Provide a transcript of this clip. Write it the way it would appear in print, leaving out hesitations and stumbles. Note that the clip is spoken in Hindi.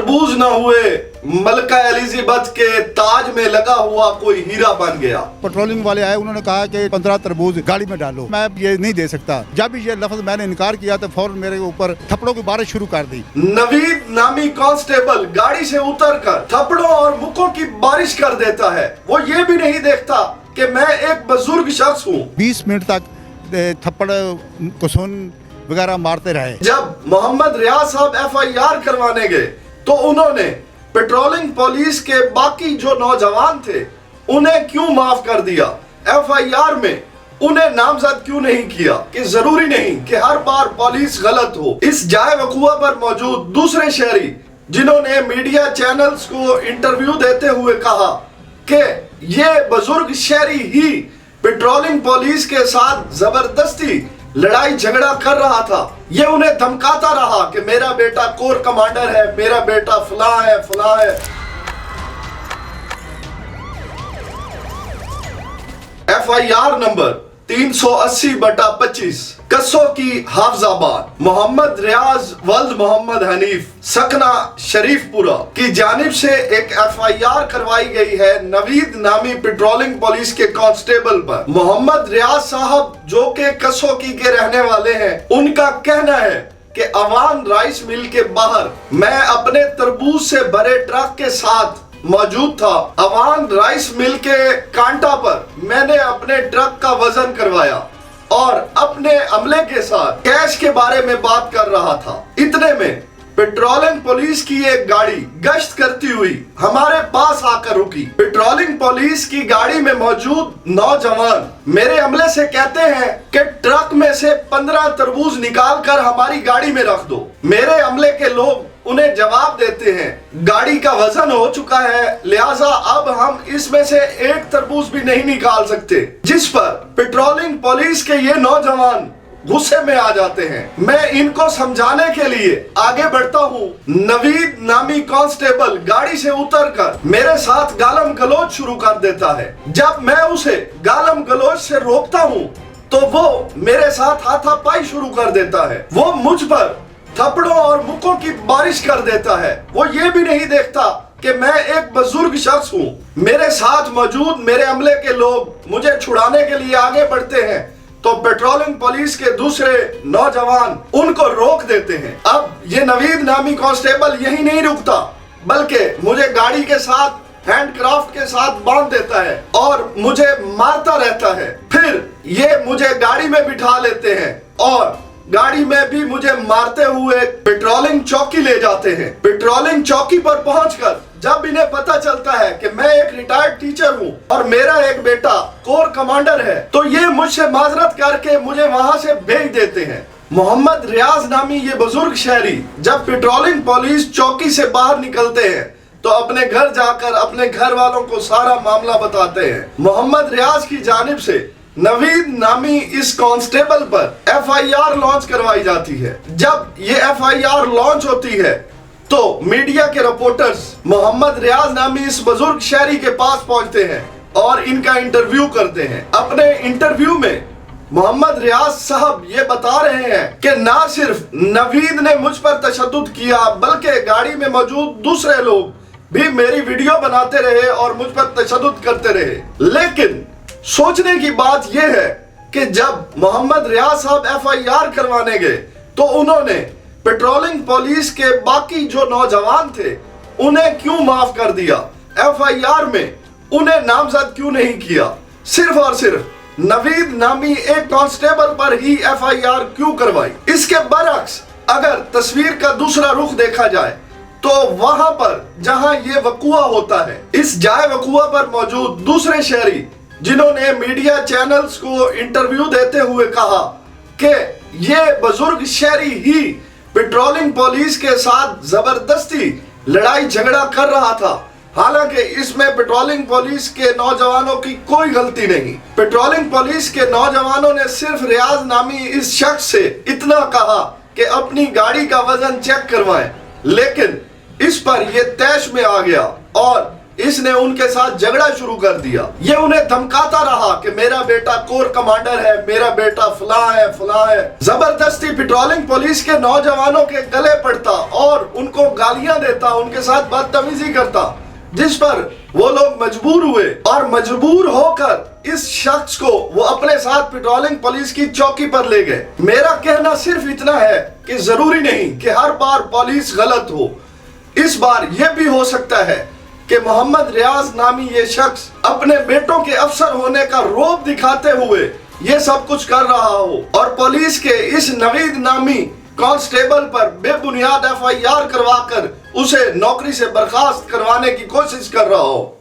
तरबूज न हुए मलका एलिजाबेथ के ताज में लगा हुआ कोई हीरा बन गया। पेट्रोलिंग वाले आए, उन्होंने कहा कि 15 तरबूज गाड़ी में डालो। मैं ये नहीं दे सकता। जब ये लफ्ज मैंने इनकार किया तो फौरन मेरे ऊपर थप्पड़ों की बारिश शुरू कर दी। नवीद नामी कांस्टेबल गाड़ी से उतरकर थप्पड़ों और मुक्कों की बारिश कर देता है। वो ये भी नहीं देखता कि मैं एक बुजुर्ग शख्स हूँ। 20 मिनट तक थप्पड़ कुसून वगैरह मारते रहे। जब मोहम्मद रियाज साहब FIR करवाने गए तो उन्होंने पेट्रोलिंग पुलिस के बाकी जो नौजवान थे उन्हें क्यों माफ कर दिया? FIR में उन्हें नामजद क्यों नहीं किया? कि जरूरी नहीं कि हर बार पुलिस गलत हो। इस जाए वकुआ पर मौजूद दूसरे शहरी जिन्होंने मीडिया चैनल्स को इंटरव्यू देते हुए कहा कि ये बुजुर्ग शहरी ही पेट्रोलिंग पुलिस के साथ जबरदस्ती लड़ाई झगड़ा कर रहा था। ये उन्हें धमकाता रहा कि मेरा बेटा कोर कमांडर है, मेरा बेटा फलां है फलां है। FIR नंबर 380/25 कस्सो की हाफजाबाद मोहम्मद रियाज वल्द मोहम्मद हनीफ सकना शरीफपुरा की जानिब से एक FIR करवाई गई है नवीद नामी पेट्रोलिंग पुलिस के कांस्टेबल पर। मोहम्मद रियाज साहब जो के कस्सो की के रहने वाले हैं, उनका कहना है कि अवान राइस मिल के बाहर मैं अपने तरबूज से भरे ट्रक के साथ मौजूद था। अवान राइस मिल के कांटा पर मैंने अपने ट्रक का वजन करवाया और अपने अमले के साथ कैश के बारे में बात कर रहा था। इतने में पेट्रोलिंग पुलिस की एक गाड़ी गश्त करती हुई हमारे पास आकर रुकी। पेट्रोलिंग पुलिस की गाड़ी में मौजूद नौजवान मेरे अमले से कहते हैं कि ट्रक में से 15 तरबूज निकाल कर हमारी गाड़ी में रख दो। मेरे अमले के लोग उन्हें जवाब देते हैं गाड़ी का वजन हो चुका है, लिहाजा अब हम इसमें से एक तरबूज भी नहीं निकाल सकते। जिस पर पेट्रोलिंग पुलिस के ये नौजवान गुस्से में आ जाते हैं। मैं इनको समझाने के लिए आगे बढ़ता हूँ। नवीद नामी कांस्टेबल गाड़ी से उतरकर मेरे साथ गालम गलोच शुरू कर देता है। जब मैं उसे गालम गलोच से रोकता हूँ तो वो मेरे साथ हाथापाई शुरू कर देता है। वो मुझ पर थप्पड़ों और मुक्कों की बारिश कर देता है। वो ये भी नहीं देखता कि मैं एक बुजुर्ग शख्स हूँ। मेरे साथ मौजूद मेरे अमले के लोग मुझे छुड़ाने के लिए आगे बढ़ते हैं तो पेट्रोलिंग पुलिस के दूसरे नौजवान उनको रोक देते हैं। अब ये नवीद नामी कांस्टेबल यही नहीं रुकता बल्कि मुझे गाड़ी के साथ हैंडक्राफ्ट के साथ बांध देता है और मुझे मारता रहता है। फिर ये मुझे गाड़ी में बिठा लेते हैं और गाड़ी में भी मुझे मारते हुए पेट्रोलिंग चौकी ले जाते हैं। पेट्रोलिंग चौकी पर पहुंचकर जब इन्हें पता चलता है कि मैं एक रिटायर्ड टीचर हूं और मेरा एक बेटा कोर कमांडर है तो ये मुझसे माजरत करके मुझे वहां से भेज देते हैं। मोहम्मद रियाज नामी ये बुजुर्ग शहरी जब पेट्रोलिंग पुलिस चौकी से बाहर निकलते हैं तो अपने घर जाकर अपने घर वालों को सारा मामला बताते हैं। मोहम्मद रियाज की जानिब से नवीद नामी इस कांस्टेबल पर FIR लॉन्च करवाई जाती है। जब ये FIR लॉन्च होती है तो मीडिया के रिपोर्टर्स मोहम्मद रियाज नामी इस बुजुर्ग शहरी के पास पहुंचते हैं और इनका इंटरव्यू करते हैं। अपने इंटरव्यू में मोहम्मद रियाज साहब ये बता रहे हैं कि ना सिर्फ नवीद ने मुझ पर तशद्दुद किया बल्कि गाड़ी में मौजूद दूसरे लोग भी मेरी वीडियो बनाते रहे और मुझ पर तशद्दुद करते रहे। लेकिन सोचने की बात यह है कि जब मोहम्मद रियाज साहब FIR करवाने गए तो उन्होंने पेट्रोलिंग पुलिस के बाकी जो नौजवान थे उन्हें क्यों माफ कर दिया? FIR में उन्हें नामजद क्यों नहीं किया? सिर्फ और सिर्फ नवीद नामी एक कांस्टेबल पर ही FIR क्यों करवाई? इसके बरअक्स अगर तस्वीर का दूसरा रुख देखा जाए तो वहां पर जहां ये वकुआ होता है, इस जाए वकुआ पर मौजूद दूसरे शहरी जिन्होंने मीडिया चैनल्स को इंटरव्यू देते हुए कहा कि ये बुजुर्ग शहरी ही पेट्रोलिंग पुलिस के साथ जबरदस्ती लड़ाई झगड़ा कर रहा था। हालांकि इसमें पेट्रोलिंग पुलिस के नौजवानों की कोई गलती नहीं। पेट्रोलिंग पुलिस के नौजवानों ने सिर्फ रियाज नामी इस शख्स से इतना कहा कि अपनी गाड़ी का वजन चेक करवाएं, लेकिन इस पर यह तैश में आ गया और इसने उनके साथ झगड़ा शुरू कर दिया। ये उन्हें धमकाता रहा कि मेरा बेटा कोर कमांडर है, मेरा बेटा फलां है। जबरदस्ती पेट्रोलिंग पुलिस के नौजवानों के गले पड़ता और उनको गालियां देता, उनके साथ बदतमीजी करता, जिस पर वो लोग मजबूर हुए और मजबूर होकर इस शख्स को वो अपने साथ पेट्रोलिंग पुलिस की चौकी पर ले गए। मेरा कहना सिर्फ इतना है कि जरूरी नहीं कि हर बार पुलिस गलत हो। इस बार यह भी हो सकता है कि मोहम्मद रियाज नामी ये शख्स अपने बेटों के अफसर होने का रौब दिखाते हुए ये सब कुछ कर रहा हो और पुलिस के इस नवीद नामी कांस्टेबल पर बेबुनियाद FIR करवाकर उसे नौकरी से बर्खास्त करवाने की कोशिश कर रहा हो।